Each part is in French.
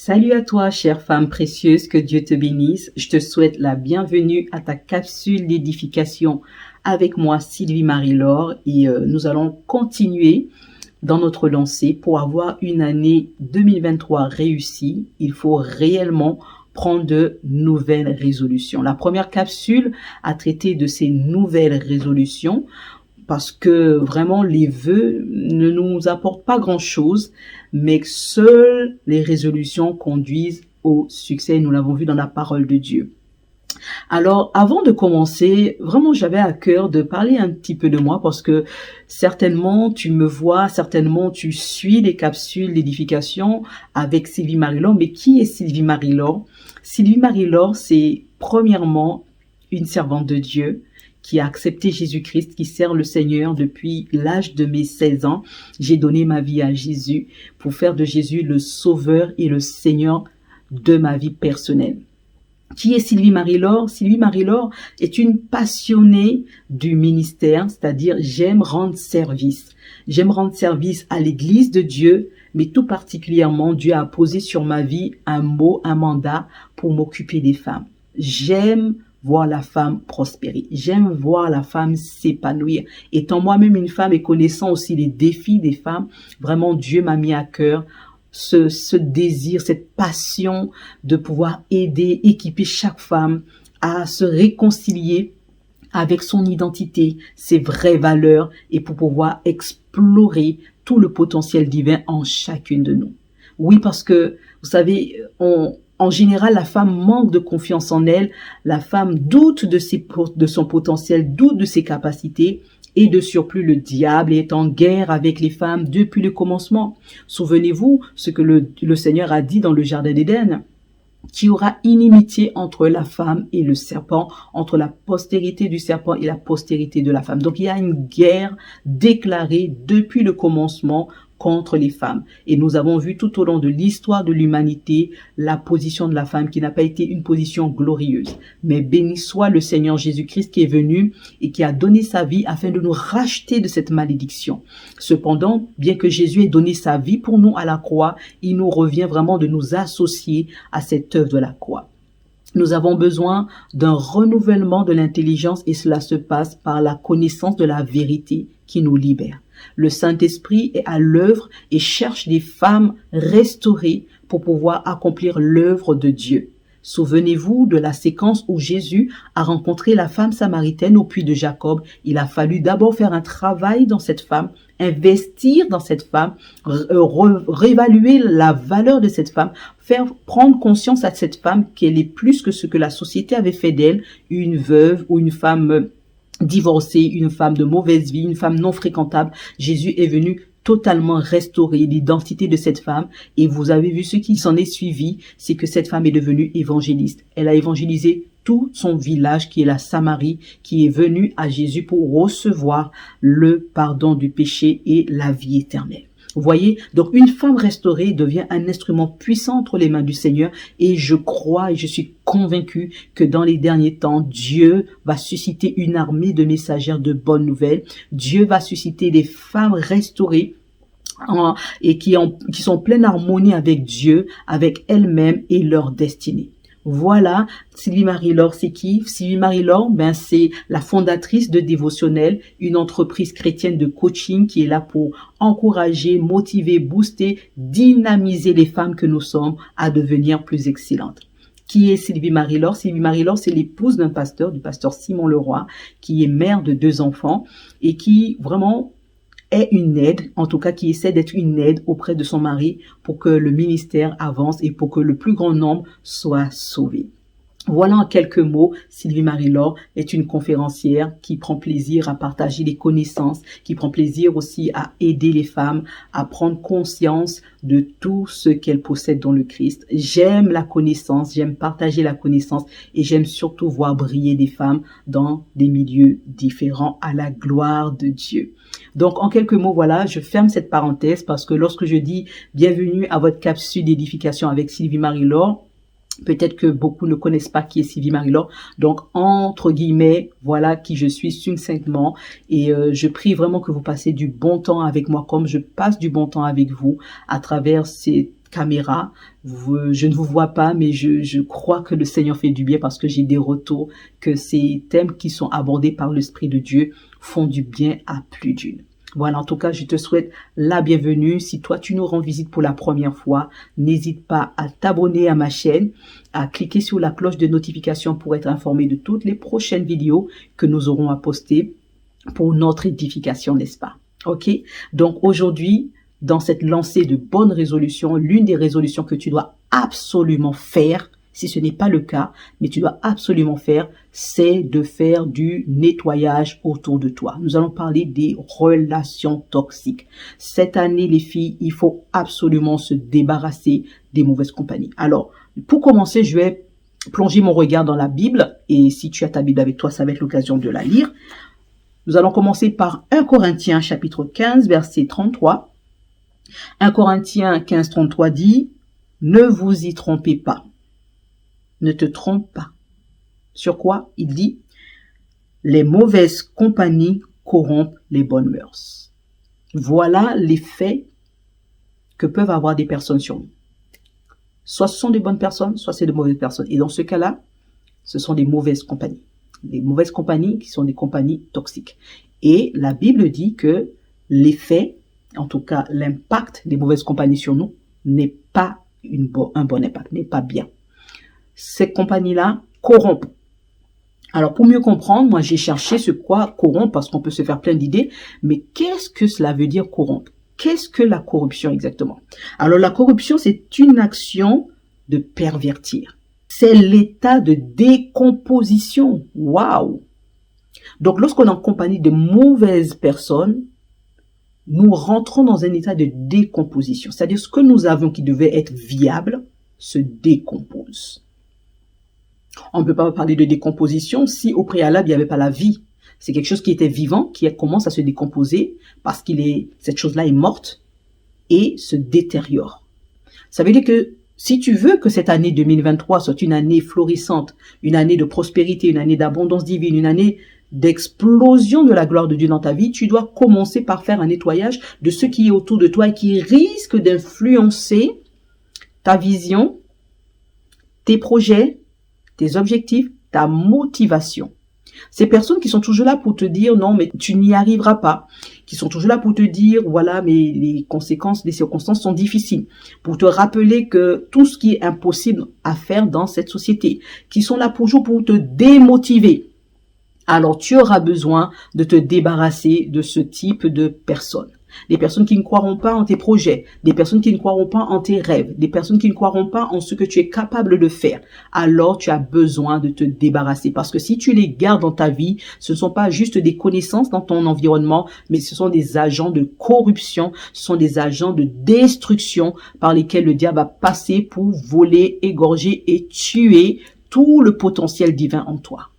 Salut à toi, chère femme précieuse, que Dieu te bénisse. Je te souhaite la bienvenue à ta capsule d'édification avec moi, Sylvie Marie-Laure, et nous allons continuer dans notre lancée. Pour avoir une année 2023 réussie, il faut réellement prendre de nouvelles résolutions. La première capsule a traité de ces nouvelles résolutions parce que vraiment les vœux ne nous apportent pas grand-chose, mais seules les résolutions conduisent au succès. Nous l'avons vu dans la parole de Dieu. Alors, avant de commencer, vraiment, j'avais à cœur de parler un petit peu de moi parce que certainement, tu me vois, certainement, tu suis les capsules d'édification avec Sylvie Marie-Laure. Mais qui est Sylvie Marie-Laure? Sylvie Marie-Laure, c'est premièrement une servante de Dieu qui a accepté Jésus-Christ, qui sert le Seigneur depuis l'âge de mes 16 ans. J'ai donné ma vie à Jésus pour faire de Jésus le Sauveur et le Seigneur de ma vie personnelle. Qui est Sylvie Marie-Laure? Sylvie Marie-Laure est une passionnée du ministère, c'est-à-dire j'aime rendre service. J'aime rendre service à l'Église de Dieu, mais tout particulièrement, Dieu a posé sur ma vie un mot, un mandat pour m'occuper des femmes. J'aime voir la femme prospérer. J'aime voir la femme s'épanouir. Étant moi-même une femme et connaissant aussi les défis des femmes, vraiment Dieu m'a mis à cœur ce désir, cette passion de pouvoir aider, équiper chaque femme à se réconcilier avec son identité, ses vraies valeurs et pour pouvoir explorer tout le potentiel divin en chacune de nous. Oui, parce que, vous savez, en général, la femme manque de confiance en elle, la femme doute de son potentiel, doute de ses capacités, et de surplus, le diable est en guerre avec les femmes depuis le commencement. Souvenez-vous ce que le Seigneur a dit dans le Jardin d'Éden, qu'il y aura inimitié entre la femme et le serpent, entre la postérité du serpent et la postérité de la femme. Donc il y a une guerre déclarée depuis le commencement contre les femmes. Et nous avons vu tout au long de l'histoire de l'humanité la position de la femme qui n'a pas été une position glorieuse. Mais béni soit le Seigneur Jésus-Christ qui est venu et qui a donné sa vie afin de nous racheter de cette malédiction. Cependant, bien que Jésus ait donné sa vie pour nous à la croix, il nous revient vraiment de nous associer à cette œuvre de la croix. Nous avons besoin d'un renouvellement de l'intelligence et cela se passe par la connaissance de la vérité qui nous libère. Le Saint-Esprit est à l'œuvre et cherche des femmes restaurées pour pouvoir accomplir l'œuvre de Dieu. Souvenez-vous de la séquence où Jésus a rencontré la femme samaritaine au puits de Jacob. Il a fallu d'abord faire un travail dans cette femme, investir dans cette femme, réévaluer la valeur de cette femme, faire prendre conscience à cette femme qu'elle est plus que ce que la société avait fait d'elle, une veuve ou une femme divorcée, une femme de mauvaise vie, une femme non fréquentable. Jésus est venu totalement restaurer l'identité de cette femme et vous avez vu ce qui s'en est suivi, c'est que cette femme est devenue évangéliste. Elle a évangélisé tout son village qui est la Samarie, qui est venue à Jésus pour recevoir le pardon du péché et la vie éternelle. Vous voyez, donc une femme restaurée devient un instrument puissant entre les mains du Seigneur et je crois et je suis convaincue que dans les derniers temps, Dieu va susciter une armée de messagères de bonnes nouvelles. Dieu va susciter des femmes restaurées et qui sont en pleine harmonie avec Dieu, avec elles-mêmes et leur destinée. Voilà, Sylvie Marie-Laure, c'est qui? Sylvie Marie-Laure, c'est la fondatrice de Dévotionnel, une entreprise chrétienne de coaching qui est là pour encourager, motiver, booster, dynamiser les femmes que nous sommes à devenir plus excellentes. Qui est Sylvie Marie-Laure? Sylvie Marie-Laure, c'est l'épouse d'un pasteur, du pasteur Simon Leroy, qui est mère de 2 enfants et qui vraiment est une aide, en tout cas qui essaie d'être une aide auprès de son mari pour que le ministère avance et pour que le plus grand nombre soit sauvé. Voilà en quelques mots, Sylvie Marie-Laure est une conférencière qui prend plaisir à partager les connaissances, qui prend plaisir aussi à aider les femmes à prendre conscience de tout ce qu'elles possèdent dans le Christ. J'aime la connaissance, j'aime partager la connaissance et j'aime surtout voir briller des femmes dans des milieux différents à la gloire de Dieu. Donc, en quelques mots, voilà, je ferme cette parenthèse parce que lorsque je dis bienvenue à votre capsule d'édification avec Sylvie Marie-Laure, peut-être que beaucoup ne connaissent pas qui est Sylvie Marie-Laure. Donc, entre guillemets, voilà qui je suis succinctement. Et je prie vraiment que vous passez du bon temps avec moi comme je passe du bon temps avec vous à travers ces caméra. Je ne vous vois pas, mais je crois que le Seigneur fait du bien parce que j'ai des retours que ces thèmes qui sont abordés par l'Esprit de Dieu font du bien à plus d'une. Voilà, en tout cas, je te souhaite la bienvenue. Si toi, tu nous rends visite pour la première fois, n'hésite pas à t'abonner à ma chaîne, à cliquer sur la cloche de notification pour être informé de toutes les prochaines vidéos que nous aurons à poster pour notre édification, n'est-ce pas? Ok? Donc aujourd'hui, dans cette lancée de bonnes résolutions, l'une des résolutions que tu dois absolument faire, si ce n'est pas le cas, mais tu dois absolument faire, c'est de faire du nettoyage autour de toi. Nous allons parler des relations toxiques. Cette année, les filles, il faut absolument se débarrasser des mauvaises compagnies. Alors, pour commencer, je vais plonger mon regard dans la Bible, et si tu as ta Bible avec toi, ça va être l'occasion de la lire. Nous allons commencer par 1 Corinthiens chapitre 15, verset 33. 1 Corinthiens 15, 33 dit « Ne vous y trompez pas. Ne te trompe pas. » Sur quoi? Il dit « Les mauvaises compagnies corrompent les bonnes mœurs. » Voilà l'effet que peuvent avoir des personnes sur nous. Soit ce sont des bonnes personnes, soit c'est de mauvaises personnes. Et dans ce cas-là, ce sont des mauvaises compagnies. Des mauvaises compagnies qui sont des compagnies toxiques. Et la Bible dit que l'effet, en tout cas l'impact des mauvaises compagnies sur nous, n'est pas un bon impact, n'est pas bien. Ces compagnies-là corrompent. Alors, pour mieux comprendre, moi, j'ai cherché ce quoi corrompre, parce qu'on peut se faire plein d'idées, mais qu'est-ce que cela veut dire corrompre? Qu'est-ce que la corruption exactement? Alors, la corruption, c'est une action de pervertir. C'est l'état de décomposition. Waouh! Donc, lorsqu'on est en compagnie de mauvaises personnes, nous rentrons dans un état de décomposition. C'est-à-dire, ce que nous avions qui devait être viable se décompose. On ne peut pas parler de décomposition si au préalable, il n'y avait pas la vie. C'est quelque chose qui était vivant, qui commence à se décomposer parce cette chose-là est morte et se détériore. Ça veut dire que si tu veux que cette année 2023 soit une année florissante, une année de prospérité, une année d'abondance divine, une année d'explosion de la gloire de Dieu dans ta vie, tu dois commencer par faire un nettoyage de ce qui est autour de toi et qui risque d'influencer ta vision, tes projets, tes objectifs, ta motivation. Ces personnes qui sont toujours là pour te dire non, mais tu n'y arriveras pas, qui sont toujours là pour te dire voilà, mais les conséquences, les circonstances sont difficiles, pour te rappeler que tout ce qui est impossible à faire dans cette société, qui sont là toujours pour te démotiver. Alors tu auras besoin de te débarrasser de ce type de personnes. Des personnes qui ne croiront pas en tes projets, des personnes qui ne croiront pas en tes rêves, des personnes qui ne croiront pas en ce que tu es capable de faire. Alors, tu as besoin de te débarrasser parce que si tu les gardes dans ta vie, ce ne sont pas juste des connaissances dans ton environnement, mais ce sont des agents de corruption, ce sont des agents de destruction par lesquels le diable va passer pour voler, égorger et tuer tout le potentiel divin en toi.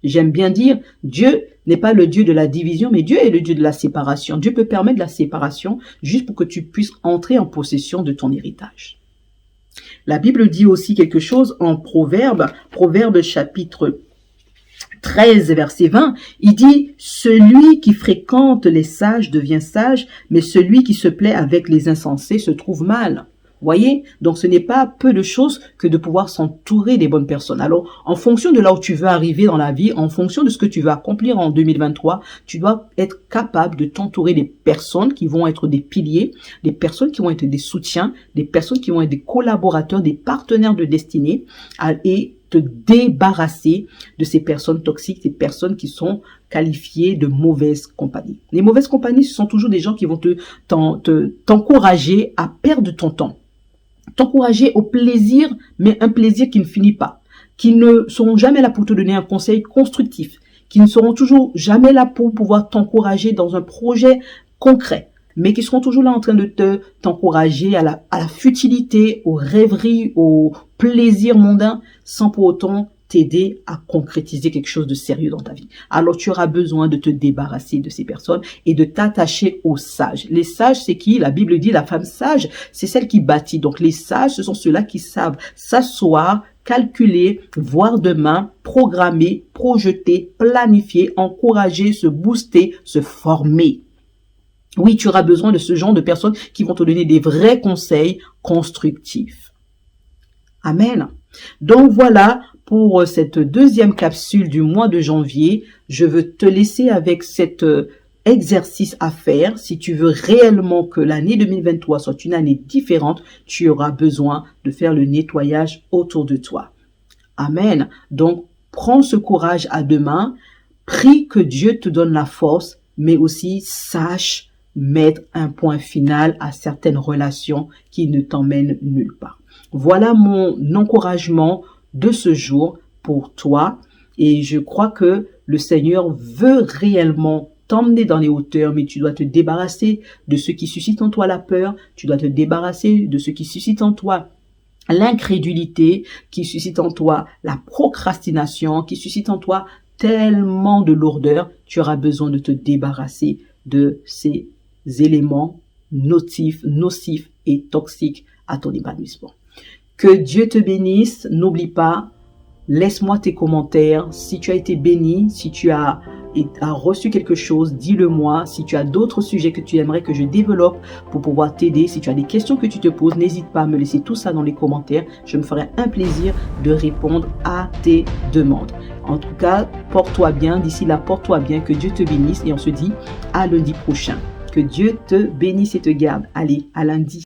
J'aime bien dire, Dieu n'est pas le Dieu de la division, mais Dieu est le Dieu de la séparation. Dieu peut permettre la séparation juste pour que tu puisses entrer en possession de ton héritage. La Bible dit aussi quelque chose en Proverbes chapitre 13, verset 20. Il dit, celui qui fréquente les sages devient sage, mais celui qui se plaît avec les insensés se trouve mal. Voyez, donc ce n'est pas peu de choses que de pouvoir s'entourer des bonnes personnes. Alors, en fonction de là où tu veux arriver dans la vie, en fonction de ce que tu veux accomplir en 2023, tu dois être capable de t'entourer des personnes qui vont être des piliers, des personnes qui vont être des soutiens, des personnes qui vont être des collaborateurs, des partenaires de destinée, et te débarrasser de ces personnes toxiques, ces personnes qui sont qualifiées de mauvaises compagnies. Les mauvaises compagnies, ce sont toujours des gens qui vont t'encourager à perdre ton temps. T'encourager au plaisir, mais un plaisir qui ne finit pas, qui ne seront jamais là pour te donner un conseil constructif, qui ne seront toujours jamais là pour pouvoir t'encourager dans un projet concret, mais qui seront toujours là en train de t'encourager à la futilité, aux rêveries, au plaisir mondain, sans pour autant t'aider à concrétiser quelque chose de sérieux dans ta vie. Alors, tu auras besoin de te débarrasser de ces personnes et de t'attacher aux sages. Les sages, c'est qui? La Bible dit la femme sage, c'est celle qui bâtit. Donc, les sages, ce sont ceux-là qui savent s'asseoir, calculer, voir demain, programmer, projeter, planifier, encourager, se booster, se former. Oui, tu auras besoin de ce genre de personnes qui vont te donner des vrais conseils constructifs. Amen. Donc voilà pour cette deuxième capsule du mois de janvier. Je veux te laisser avec cet exercice à faire. Si tu veux réellement que l'année 2023 soit une année différente, tu auras besoin de faire le nettoyage autour de toi. Amen. Donc, prends ce courage à deux mains. Prie que Dieu te donne la force, mais aussi sache mettre un point final à certaines relations qui ne t'emmènent nulle part. Voilà mon encouragement de ce jour pour toi. Et je crois que le Seigneur veut réellement t'emmener dans les hauteurs, mais tu dois te débarrasser de ce qui suscite en toi la peur. Tu dois te débarrasser de ce qui suscite en toi l'incrédulité, qui suscite en toi la procrastination, qui suscite en toi tellement de lourdeur. Tu auras besoin de te débarrasser de ces éléments nocifs et toxiques à ton épanouissement. Que Dieu te bénisse. N'oublie pas, laisse-moi tes commentaires. Si tu as été béni, si tu as reçu quelque chose, dis-le-moi. Si tu as d'autres sujets que tu aimerais que je développe pour pouvoir t'aider, si tu as des questions que tu te poses, n'hésite pas à me laisser tout ça dans les commentaires. Je me ferai un plaisir de répondre à tes demandes. En tout cas, porte-toi bien. D'ici là, porte-toi bien. Que Dieu te bénisse et on se dit à lundi prochain. Que Dieu te bénisse et te garde. Allez, à lundi.